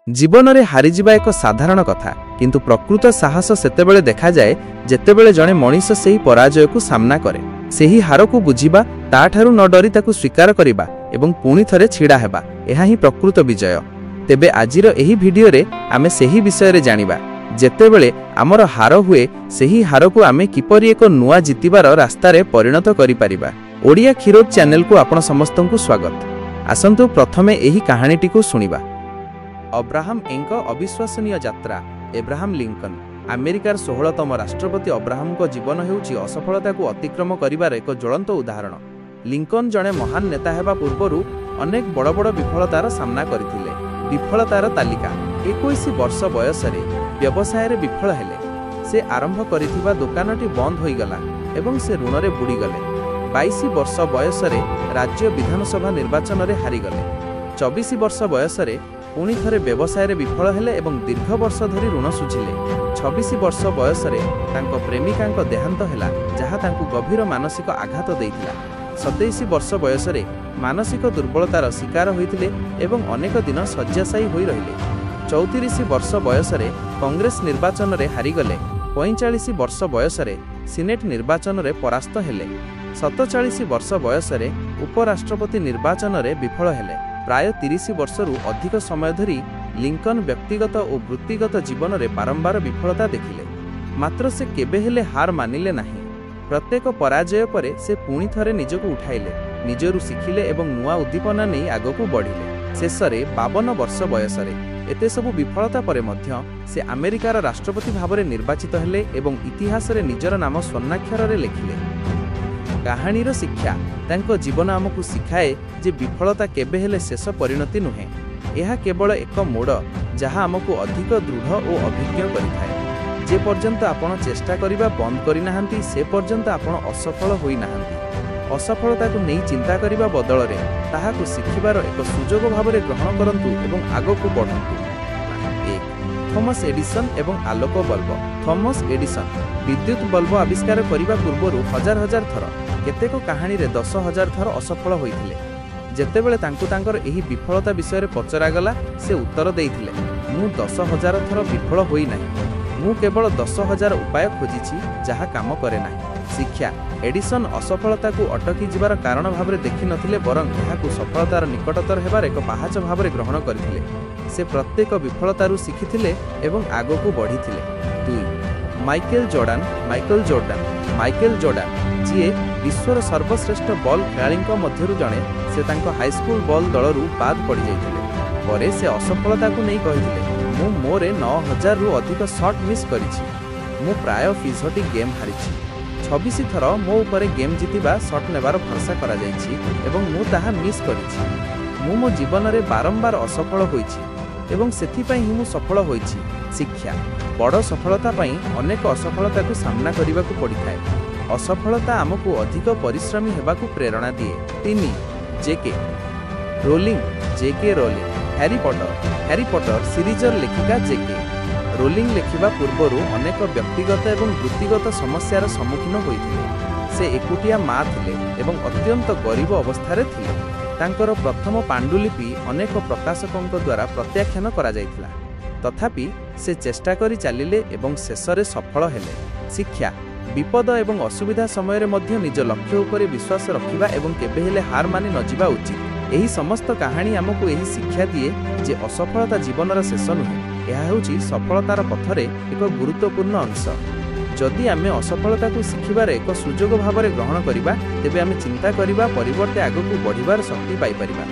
जीवन में हारिजिबा एक साधारण कथा किंतु प्रकृत साहस सेतेबेले देखा जाए जेतेबेले जणे मनीष सेही पराजय को सामना करे सेही हार को बुझिबा ताठारु न डरी ताकु स्वीकार करिबा एवं पुणी थरे छिड़ा हेबा एहा ही प्रकृत विजय। तेबे आजिर एही भिडियो रे आमे सेही विषय रे जानिबा जेतेबेले आमर हार हुए सेही हार को आमे किपरि एक नुआ जितिबार रास्ता रे परिणत करि परिबा। ओडिया खिरोद चैनल को आपण समस्तंकु स्वागत। आसंतु प्रथमे एही कहानीटी को सुनिबा। अब्राहम एंको अविश्वसनीय यात्रा। एब्राहम लिंकन अमेरिकार 16तम राष्ट्रपति अब्राहम को जीवन हेउची असफलता को अतिक्रम करिवार एक ज्वलंत उदाहरण। लिंकन जणे महान नेता हेबा पूर्वरु अनेक बड़ बड़ विफलतार सामना करथिले। विफलतार तालिका 21 वर्ष बयस रे व्यवसाय रे विफल हेले। से आरंभ करिथिबा दुकानटी बंद होई गला एवं से ऋण रे बुडी गले। 22 वर्ष बयस रे राज्य विधानसभा निर्वाचन रे हारि गले। 24 वर्ष बयस रे पुणी थरे व्यवसाय रे विफल हेले एवं दीर्घ वर्ष धरी ऋण सुझिले। 26 वर्ष बयस रे तांको प्रेमिकांको देहांत हेला जहा तांको गभीर मानसिक आघात देइथिला। 27 वर्ष बयस रे मानसिक दुर्बलतार शिकार होइथिले एवं अनेक दिन शय्याशायी होई रहिले। 34 वर्ष बयस रे कांग्रेस निर्वाचन रे हारि गले। 45 वर्ष बयस रे सीनेट निर्वाचन रे परास्त हेले। 47 वर्ष बयस रे उपराष्ट्रपति निर्वाचन रे विफल हेले। प्राय 30 वर्षरु अधिक समय धरी लिंकन व्यक्तिगत और वृत्तिगत जीवन में बारंबार विफलता देखिले, मात्र से केबे हेले हार मानिले नहीं। प्रत्येक पराजय परे से पुणी थरे निजको उठाइले, निजरु शिखिले एवं नुआ उद्दीपना नहीं आगको बढ़िले। शेषरे 52 वर्ष बयस रे एते सबु विफलता परे मध्य से अमेरिकार राष्ट्रपति भाव में निर्वाचित हेले एवं इतिहास रे निजर नाम स्वर्णाक्षर रे लिखिले। कहानीर शिक्षा तांको जीवन आमको शिखाए जे विफलता केबे हेले शेष परिणति नुहे, यह केवल एक मोड़ जहाँ आमको अधिक दृढ़ और अभिज्ञ करिथाए। जे पर्यंत आपण चेष्टा करिबा बंद करिनाहांती से पर्यंत आपण असफल होई नाहांती। असफलता को नहीं चिंता करिबा बदल रे ताहाको शिखिबार एक सुजोग भाव में ग्रहण करंतु एवं आगको बढ़ंतु। 1 थॉमस एडिसन एवं आलोक बल्ब। थॉमस एडिसन विद्युत बल्ब आविष्कार करिबा पूर्वरु हजार हजार थर केतेक कहानी रे 10,000 थर असफल होइथिले। जेतेबेले तांकु तांकर एही विफलता विषय रे पचरा गला से उत्तर देइथिले, मु 10,000 थर विफल होई नाही, मु केवल 10,000 उपाय खोजिछि जहा काम करे नाही। शिक्षा एडिसन असफलता को अटकी जिबार कारण भाबरे देखि नथिले बरं एहाकु सफलतार निकटतर हेबार एक पाहाच भाबरे ग्रहण करथिले। से प्रत्येक विफलतारु शिखिथिले एवं आगको बढ़िथिले। 2 माइकेल जोर्डान जी विश्वर सर्वश्रेष्ठ बॉल खेलाड़ी मध्यरु जणे से तांको हाईस्कूल बॉल दलरू बाद पड़ जाइथिले। परे से असफलता को नहीं कहिथिले, मु मोरे 9,000 रु अधिक शॉट मिस करिछि, मु प्राय 20टी गेम हारिछि। 26 थर मो ऊपर गेम जीतिबा शॉट नेबार भरसा करा जाइछि एवं मु ताहा मिस करिछि। मु मो जीवन रे बारंबार असफल होइछि एवं सेथिपई ही मु सफल होइछि। शिक्षा बड़ सफलता पई अनेक असफलता को सामना करने को पड़ी थाए। असफलता आमको अधिक परिश्रमी हेबाकू प्रेरणा दिए। 3 जेके रोलिंग। हैरी पॉटर सीरीजर लेखिका जेके रोलिंग लेखिबा पूर्वरु अनेक व्यक्तिगत एवं वृत्तिगत समस्यार सम्मुखीन होइथिले। से एकुटिया माँ थिले एवं अत्यंत गरीब अवस्था रे थिले। तांकर प्रथम पांडुलिपि अनेक प्रकाशकों द्वारा प्रत्याख्यान करा जाइथिला, तथापि से चेष्टा करी चलिले एवं शेषरे सफल हेले। शिक्षा विपद एवं असुविधा समय रे मध्य निज लक्ष्य उपरे विश्वास रखिबा एवं केबे हेले हार मानि न जिबा उचित। एही समस्त कहानी आमको एही शिक्षा दिए जे असफलता जीवनर शेष नुहे, यह हेउची सफलतार पथरे एक गुरुत्वपूर्ण अंश। जदि आमे असफलता को शिखिबार एक सुजोग भाव में ग्रहण करिबा तेबे आमे चिंता करिबा परिवर्ते आगको बढ़िबार शक्ति पाई परिबा।